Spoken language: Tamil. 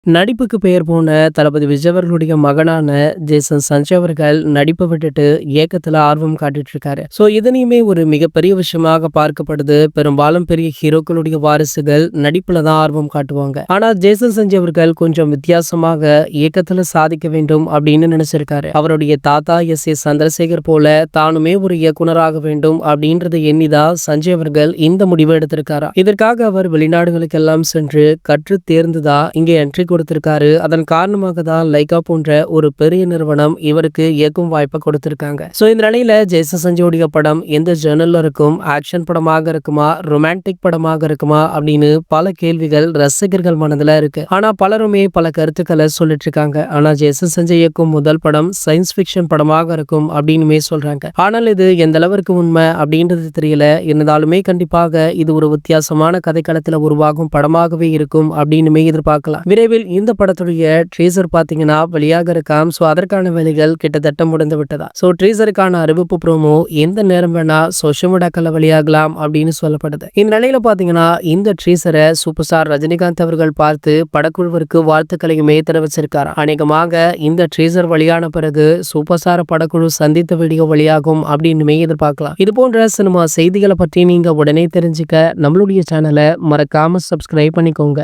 நடிப்புக்கு பெயர் போன தளபதி விஜய் அவர்களுடைய மகனான ஜேசன் சஞ்சய் அவர்கள் நடிப்பை விட்டுட்டு இயக்கத்துல ஆர்வம் காட்டிட்டு இருக்காரு. இதனையுமே ஒரு மிகப்பெரிய விஷயமாக பார்க்கப்படுது. பெரும்பாலும் பெரிய ஹீரோக்களுடைய வாரிசுகள் நடிப்புல தான் ஆர்வம் காட்டுவாங்க. ஆனா ஜேசன் சஞ்சய் அவர்கள் கொஞ்சம் வித்தியாசமாக இயக்கத்துல சாதிக்க வேண்டும் அப்படின்னு நினைச்சிருக்காரு. அவருடைய தாத்தா எஸ் சந்திரசேகர் போல தானுமே ஒரு இயக்குனராக வேண்டும் அப்படின்றத எண்ணிதான் சஞ்சய் அவர்கள் இந்த முடிவை எடுத்திருக்காரா. இதற்காக அவர் வெளிநாடுகளுக்கெல்லாம் சென்று கற்று தேர்ந்துதான் இங்கே என்ட்ரி கொடுத்திருக்காரு. அதன் காரணமாக தான் லைகா போன்ற ஒரு பெரிய நிறுவனம் இவருக்கு இயக்கும் வாய்ப்பை கொடுத்திருக்காங்க. இந்த நிலையில ஜேசன் சஞ்சயோடைய படம் எந்த ஜேர்னல்ல இருக்கும், ஆக்ஷன் படமாக இருக்குமா, ரொமான்டிக் படமாக இருக்குமா அப்படின்னு பல கேள்விகள் ரசிகர்கள் மனதுல இருக்கு. ஆனா பலருமே பல கருத்துக்களை சொல்லிட்டு இருக்காங்க. ஆனா ஜேசன் சஞ்சய் இயக்கும் முதல் படம் சயின்ஸ் பிக்ஷன் படமாக இருக்கும் அப்படின்னுமே சொல்றாங்க. ஆனால் இது எந்த அளவிற்கு உண்மை அப்படின்றது தெரியல. இருந்தாலுமே கண்டிப்பாக இது ஒரு வித்தியாசமான கதைக்களத்துல உருவாகும் படமாகவே இருக்கும் அப்படின்னுமே எதிர்பார்க்கலாம். விரைவில் இந்த படத்துடைய ட்ரீசர் பாத்தீங்கன்னா வெளியாக இருக்காம். அதற்கான வேலைகள் கிட்டத்தட்ட முடிந்து விட்டதா. ட்ரீசருக்கான அறிவிப்பு ப்ரோமோ எந்த நேரம் வேணா சோஷியல் மீடியாக்கள்ல வெளியாகலாம் அப்படின்னு சொல்லப்படுது. இந்த நிலையில பாத்தீங்கன்னா இந்த ட்ரீசரை சூப்பர் ஸ்டார் ரஜினிகாந்த் அவர்கள் பார்த்து படக்குழுவிற்கு வாழ்த்துக்களையுமே தெரிவிச்சிருக்காரு. அநேகமாக இந்த ட்ரீசர் வெளியான பிறகு சூப்பர் ஸ்டார் படக்குழு சந்தித்த வீடியோ வெளியாகும் அப்படின்னு எதிர்பார்க்கலாம். இது போன்ற சினிமா செய்திகளை பற்றி நீங்க உடனே தெரிஞ்சுக்க நம்மளுடைய சேனலை மறக்காம சப்ஸ்கிரைப் பண்ணிக்கோங்க.